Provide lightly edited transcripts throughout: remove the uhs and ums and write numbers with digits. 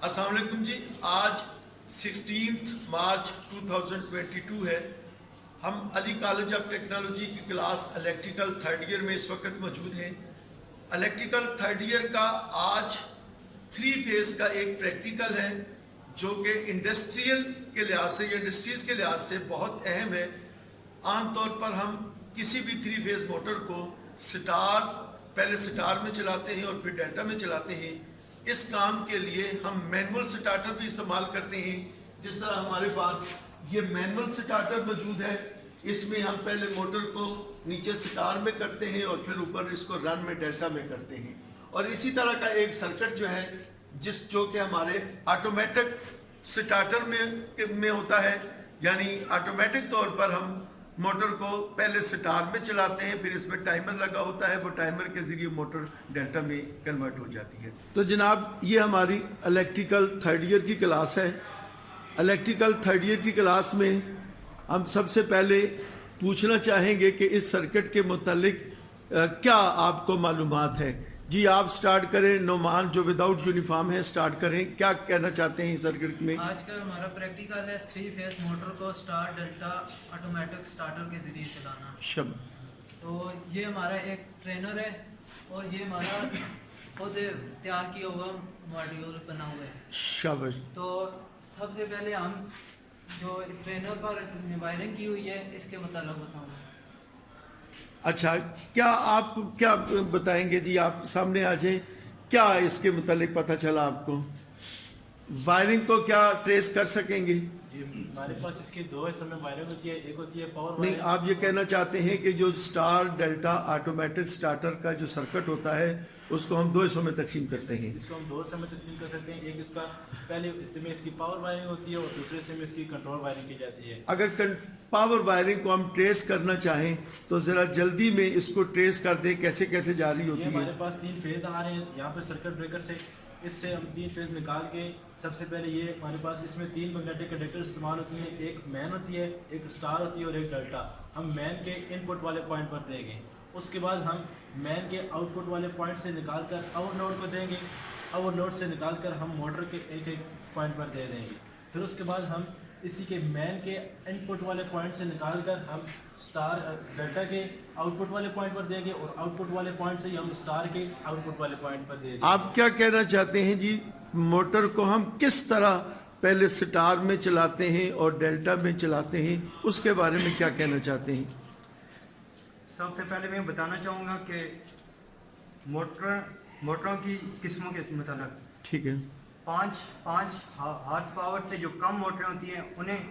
अस्सलाम वालेकुम जी। आज 16 मार्च 2022 है। हम अली कॉलेज ऑफ टेक्नोलॉजी की क्लास इलेक्ट्रिकल थर्ड ईयर में इस वक्त मौजूद हैं। इलेक्ट्रिकल थर्ड ईयर का आज 3 फेज़ का एक प्रैक्टिकल है जो कि इंडस्ट्रियल के लिहाज से या इंडस्ट्रीज़ के लिहाज से बहुत अहम है। आमतौर पर हम किसी भी 3 फेज़ मोटर को पहले स्टार में चलाते हैं और फिर डेल्टा में चलाते हैं। इस काम के लिए हम मैनुअल स्टार्टर भी इस्तेमाल करते हैं। जिस तरह हमारे पास ये मैनुअल स्टार्टर मौजूद है, इसमें हम पहले मोटर को नीचे स्टार में करते हैं और फिर ऊपर इसको रन में डेल्टा में करते हैं। और इसी तरह का एक सर्किट जो है जो कि हमारे ऑटोमेटिक स्टार्टर में होता है, यानी ऑटोमेटिक तौर पर हम मोटर को पहले स्टार में चलाते हैं, फिर इसमें टाइमर लगा होता है, वो टाइमर के जरिए मोटर डेल्टा में कन्वर्ट हो जाती है। तो जनाब, ये हमारी इलेक्ट्रिकल थर्ड ईयर की क्लास है। इलेक्ट्रिकल थर्ड ईयर की क्लास में हम सबसे पहले पूछना चाहेंगे कि इस सर्किट के मुतालिक क्या आपको मालूमात है। जी, आप स्टार्ट करें। नोमान जो विदाउट यूनिफॉर्म है, स्टार्ट करें। क्या कहना चाहते हैं इस सर्किट में? आज का हमारा प्रैक्टिकल है 3 फेज मोटर को स्टार डेल्टा ऑटोमेटिक स्टार्टर के जरिए चलाना। तो ये हमारा एक ट्रेनर है और ये हमारा खुद तैयार किया हुआ मॉड्यूल बना हुआ है। शाबाश। तो सबसे पहले हम जो ट्रेनर पर वायरिंग की हुई है इसके मतलब बताऊंगा। अच्छा, आप क्या बताएंगे जी? आप सामने आ जाए। क्या इसके मुतालिक पता चला आपको? वायरिंग को क्या ट्रेस कर सकेंगे? जी, हमारे पास इसकी 2 हिस्सों में वायरिंग होती है। एक होती है पावर नहीं, आप ये कहना चाहते हैं कि जो स्टार डेल्टा ऑटोमेटिक स्टार्टर का जो सर्किट होता है उसको हम 2 हिस्सों में तकसीम करते हैं। इसको हम 2 हिस्सों में तकसीम कर सकते हैं। एक इसका पहले हिस्से में इसकी पावर वायरिंग होती है और दूसरे हिस्से में इसकी कंट्रोल वायरिंग की जाती है। अगर पावर वायरिंग को हम ट्रेस करना चाहें तो जरा जल्दी में इसको ट्रेस कर दें, कैसे कैसे जारी होती है। हमारे पास 3 फेज आ रहे हैं यहाँ पे सर्किट ब्रेकर से। इससे हम 3 फेज निकाल के सबसे पहले ये हमारे पास इसमें 3 मैग्नेटिक कंडक्टर इस्तेमाल होती हैं। एक मैन होती है, एक स्टार होती है और एक डेल्टा। हम मैन के इनपुट वाले पॉइंट पर देंगे। उसके बाद हम मैन के आउटपुट वाले पॉइंट से निकाल कर आउट नोड को देंगे। आउट नोड से निकाल कर हम मोटर के एक एक पॉइंट पर दे देंगे। फिर उसके बाद हम इसी के मैन के इनपुट वाले पॉइंट से निकाल कर हम स्टार डेल्टा के आउटपुट वाले पॉइंट पर देंगे और आउटपुट वाले पॉइंट से हम स्टार के आउटपुट वाले पॉइंट पर देंगे। आप क्या कहना चाहते हैं जी? मोटर को हम किस तरह पहले स्टार में चलाते हैं और डेल्टा में चलाते हैं, उसके बारे में क्या कहना चाहते हैं? सबसे पहले मैं बताना चाहूँगा कि मोटरों की किस्मों के मतलब, ठीक है, 5 हार्स पावर से जो कम मोटरें होती हैं उन्हें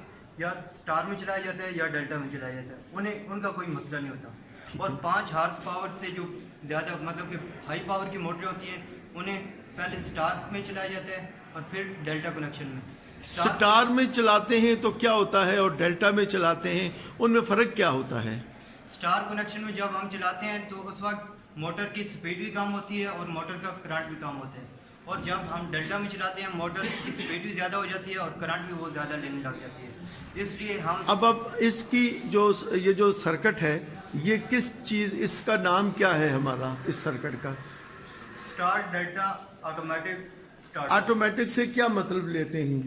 या स्टार में चलाया जाता है या डेल्टा में चलाया जाता है। उनका कोई मसला नहीं होता। और 5 हार्स पावर से जो ज़्यादा मतलब कि हाई पावर की मोटरें होती हैं उन्हें पहले स्टार में चलाया जाता है और फिर डेल्टा कनेक्शन में। स्टार में चलाते हैं तो क्या होता है और डेल्टा में चलाते हैं, उनमें फ़र्क क्या होता है? स्टार कनेक्शन में जब हम चलाते हैं तो उस वक्त मोटर की स्पीड भी कम होती है और मोटर का करंट भी कम होता है। और जब हम डेल्टा में चलाते हैं मोटर की स्पीड भी ज़्यादा हो जाती है और करंट भी बहुत ज़्यादा लेने लग जाती है। इसलिए हम अब इसकी ये जो सर्किट है, ये किस चीज़, इसका नाम क्या है हमारा इस सर्किट का? Star delta automatic start. Automatic से क्या मतलब लेते हैं?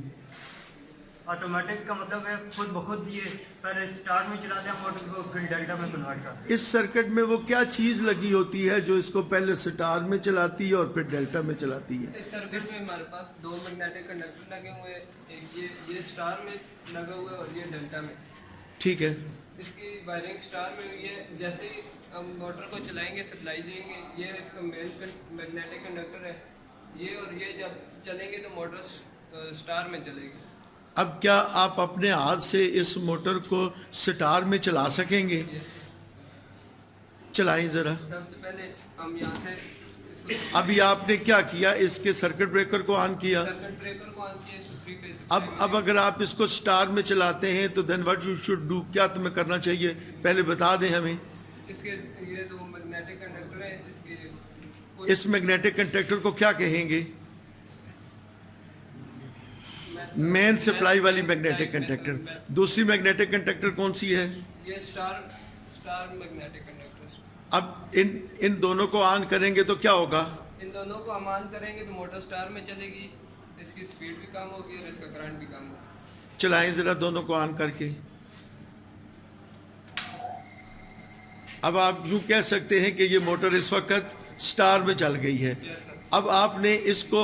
ऑटोमेटिक का मतलब है खुद ब खुद ये पहले स्टार में चलाते हैं मोटर को, फिर डेल्टा में कन्वर्ट करते हैं। इस सर्किट में वो क्या चीज़ लगी होती है जो इसको पहले स्टार में चलाती है और फिर डेल्टा में चलाती है? इस सर्किट में हमारे पास 2 मैग्नेटिक कंडक्टर लगे हुए हैं। एक ये स्टार में लगा हुआ है और ये डेल्टा में। ठीक है। इसकी वायरिंग स्टार में हुई है। जैसे ही हम मोटर को चलाएंगे, सप्लाई देंगे, ये इसका मेन मैग्नेटिक कंडक्टर है ये, और ये जब चलेंगे तो मोटर स्टार में चलेगी। अब क्या आप अपने हाथ से इस मोटर को स्टार में चला सकेंगे? चलाएं जरा। सबसे पहले हम यहाँ से अभी आपने क्या किया? इसके सर्किट ब्रेकर को ऑन किया। सर्किट ब्रेकर को ऑन किया, इसको 3 फेज। अब अगर आप इसको स्टार में चलाते हैं तो then what you should do, क्या तुम्हें करना चाहिए? पहले बता दें हमें। इसके ये 2 मैग्नेटिक कंडक्टर है। इस मैग्नेटिक कंडक्टर को क्या कहेंगे? मेन सप्लाई वाली मैग्नेटिक कंडक्टर। दूसरी मैग्नेटिक कंडक्टर कौन सी है? ये स्टार मैग्नेटिक कंडक्टर। अब इन दोनों को ऑन करेंगे तो क्या होगा? इन दोनों को हम ऑन करेंगे तो मोटर स्टार में चलेगी। इसकी स्पीड भी कम होगी और इसका करंट भी कम होगा। चलाएं ज़रा दोनों को ऑन करके। अब आप यूँ कह सकते हैं कि ये मोटर इस वक्त स्टार में चल गई है। Yes sir. अब आपने इसको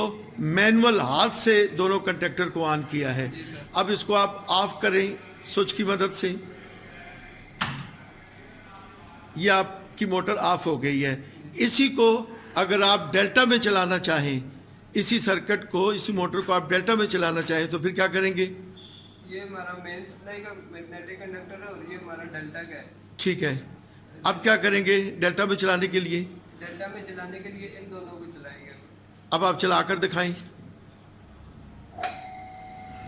मैनुअल हाथ से दोनों कंडक्टर को ऑन किया है। जी सर। अब इसको आप ऑफ करें स्विच की मदद से। ये आपकी मोटर ऑफ हो गई है। इसी को अगर आप डेल्टा में चलाना चाहें, इसी सर्किट को, इसी मोटर को आप डेल्टा में चलाना चाहें तो फिर क्या करेंगे? ये हमारा मेन सप्लाई का मैग्नेटिक कंडक्टर है और ये हमारा डेल्टा का है। ठीक है, अब क्या करेंगे डेल्टा में चलाने के लिए? डेल्टा में चलाने के लिए इन दोनों को चलाएंगे। अब आप चलाकर दिखाएं।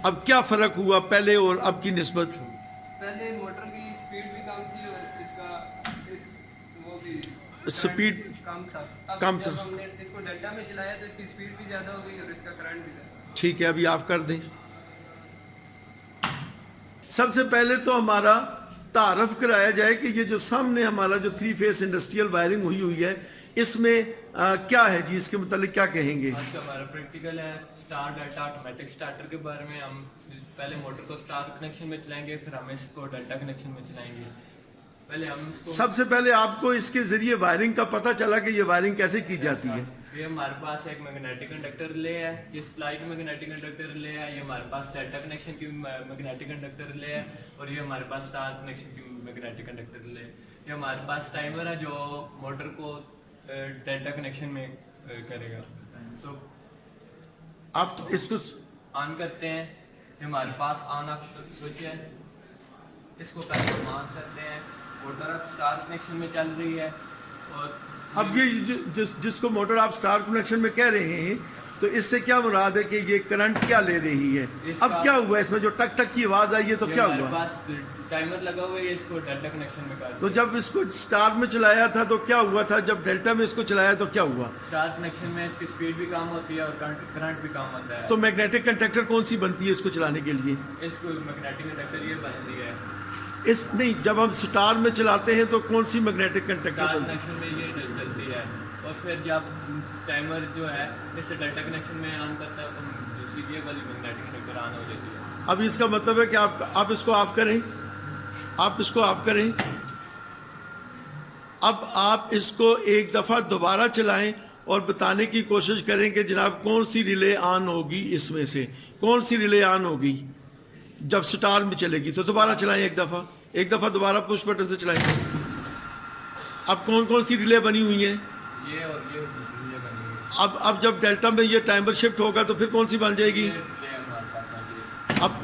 अब क्या फर्क हुआ पहले और अब की निस्बत? पहले मोटर की स्पीड भी कम थी और इसका वो भी स्पीड करंट कम था। अब कम जब था। हमने इसको डेल्टा में चलाया तो इसकी स्पीड भी ज्यादा हो गई और इसका करंट भी ज्यादा। ठीक है, अभी आप कर दें। सबसे पहले तो हमारा तारफ कराया जाए कि ये जो सामने हमारा जो 3 फेस इंडस्ट्रियल वायरिंग हुई है इसमें क्या है जी, इसके मतलब क्या कहेंगे? आज का हमारा प्रैक्टिकल है स्टार डेल्टा ऑटोमेटिक स्टार्टर के बारे में। हम पहले मोटर को स्टार कनेक्शन में चलाएंगे, फिर हम इसको डेल्टा कनेक्शन में चलाएंगे। पहले हम इसको सबसे पहले आपको इसके जरिए वायरिंग का पता चला कि ये वायरिंग कैसे की जाती है। ये हमारे पास एक मैग्नेटिक कंडक्टर रिले है, ये सप्लाई की मैग्नेटिक कंडक्टर रिले है, ये हमारे पास डेल्टा कनेक्शन की मैग्नेटिक कंडक्टर रिले है और ये हमारे पास स्टार कनेक्शन की मैग्नेटिक कंडक्टर रिले है। ये हमारे पास टाइमर है जो मोटर को डेल्टा कनेक्शन में करेगा। तो आप इसको ऑन करते हैं, ये हमारे पास ऑन ऑफ स्विच है, इसको पहले हम ऑन करते हैं। मोटर अब स्टार कनेक्शन में चल रही है और अब ये जिसको मोटर आप स्टार कनेक्शन में कह रहे हैं तो इससे क्या मुराद है कि ये करंट क्या ले रही है? अब क्या हुआ इसमें जो टक टक की आवाज आई है तो ये क्या हमारे हुआ? पास टाइमर लगा हुआ है, इसको डेल्टा कनेक्शन में कर तो जब इसको स्टार में चलाया था तो क्या हुआ था? जब डेल्टा में इसको चलाया तो क्या हुआ? स्टार कनेक्शन में इसकी स्पीड भी कम होती है और करंट भी कम होता है। तो मैग्नेटिक कंडक्टर कौन सी बनती है इसको चलाने के लिए? इसको मैग्नेटिक कंडक्टर ये बनती है। इस नहीं, जब हम स्टार में चलाते हैं तो कौन सी मैग्नेटिक कंडक्टर स्टार बनती है? कनेक्शन में ये चलती है और फिर जब टाइमर जो है इसे डेल्टा कनेक्शन में ऑन करता है तो दूसरी ये वाली मैग्नेटिक कंडक्टर ऑन हो जाती है। अब इसका मतलब है कि आप इसको ऑफ करें, आप इसको ऑफ करें। अब आप इसको एक दफ़ा दोबारा चलाएं और बताने की कोशिश करें कि जनाब कौन सी रिले ऑन होगी, इसमें से कौन सी रिले ऑन होगी जब स्टार में चलेगी। तो दोबारा चलाएं एक दफ़ा दोबारा पुश बटन से चलाएं। अब कौन कौन सी रिले बनी हुई हैं? ये और ये बनी हुई है। अब जब डेल्टा में ये टाइमर शिफ्ट होगा तो फिर कौन सी बन जाएगी? ये हमारे पास आ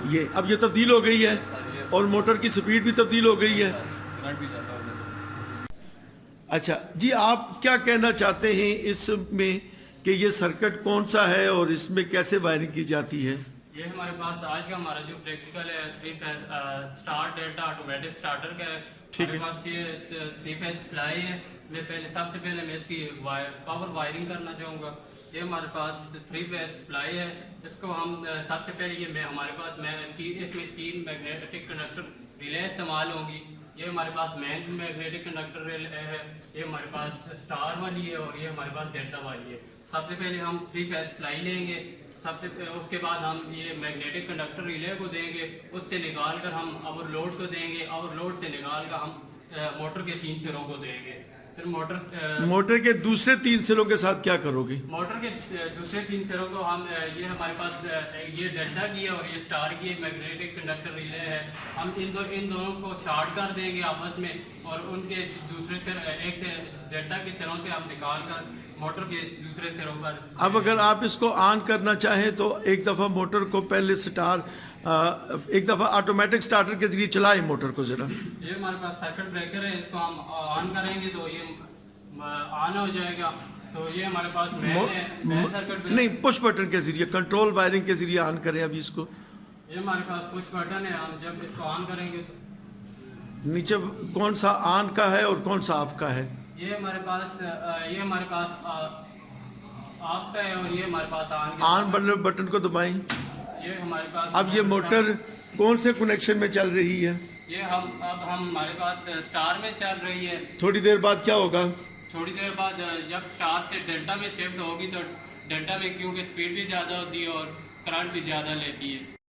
गई है। अब ये तब्दील हो गई है और मोटर की स्पीड भी तब्दील हो गई है। करंट भी ज़्यादा हो जाता है। अच्छा जी, आप क्या कहना चाहते हैं इसमें कि ये सर्किट कौन सा है और इसमें कैसे वायरिंग की जाती है? ये हमारे पास आज का हमारा जो प्रैक्टिकल है 3 phase star delta automatic starter का है। ठीक है। हमारे पास ये 3 फेज सप्लाई है। मैं सबसे पहले मैं इसकी पावर वायरिंग करना चाहूँगा। ये हमारे पास 3 फेज सप्लाई है। इसको हम सबसे पहले हमारे पास इसमें 3 मैग्नेटिक कंडक्टर रिले इस्तेमाल होंगी। ये हमारे पास मेन मैग्नेटिक कंडक्टर रिले है, ये हमारे पास स्टार वाली है और ये हमारे पास डेल्टा वाली है। सबसे पहले हम 3 फेज सप्लाई लेंगे, उसके बाद हम ये मैग्नेटिक कंडक्टर रिले को देंगे, उससे निकाल कर हम ओवरलोड को देंगे, ओवरलोड से निकाल कर हम मोटर के 3 सिरों को देंगे। फिर मोटर के दूसरे 3 सिरों के साथ क्या करोगे? मोटर के दूसरे 3 सिरों को हम ये हमारे पास ये डेल्टा की है और ये स्टार की मैग्नेटिक कंडक्टर रिले है। हम इन दोनों को शॉर्ट कर देंगे आपस में और उनके दूसरे सिर एक से डेल्टा के सिरों से हम निकाल कर मोटर के दूसरे सिरों पर। अब अगर आप इसको ऑन करना चाहें तो एक दफ़ा मोटर को पहले एक दफ़ा ऑटोमेटिक स्टार्टर के जरिए चलाएं मोटर को जरा। ये हमारे पास सर्किट ब्रेकर है, इसको हम ऑन करेंगे तो ये ऑन हो जाएगा। तो ये हमारे पास मेन सर्किट नहीं, पुश बटन के जरिए, कंट्रोल वायरिंग के जरिए ऑन करें अभी इसको। ये हमारे पास पुश बटन है, हम जब इसको ऑन करेंगे तो नीचे कौन सा ऑन का है और कौन सा ऑफ का है? ये हमारे पास ऑफ का है और ये हमारे पास ऑन बटन को दबाएं। ये हमारे पास अब ये मोटर कौन से कनेक्शन में चल रही है? ये हम हमारे पास स्टार में चल रही है। थोड़ी देर बाद क्या होगा? थोड़ी देर बाद जब स्टार से डेल्टा में शिफ्ट होगी तो डेल्टा में क्योंकि स्पीड भी ज़्यादा होती है और करंट भी ज़्यादा लेती है।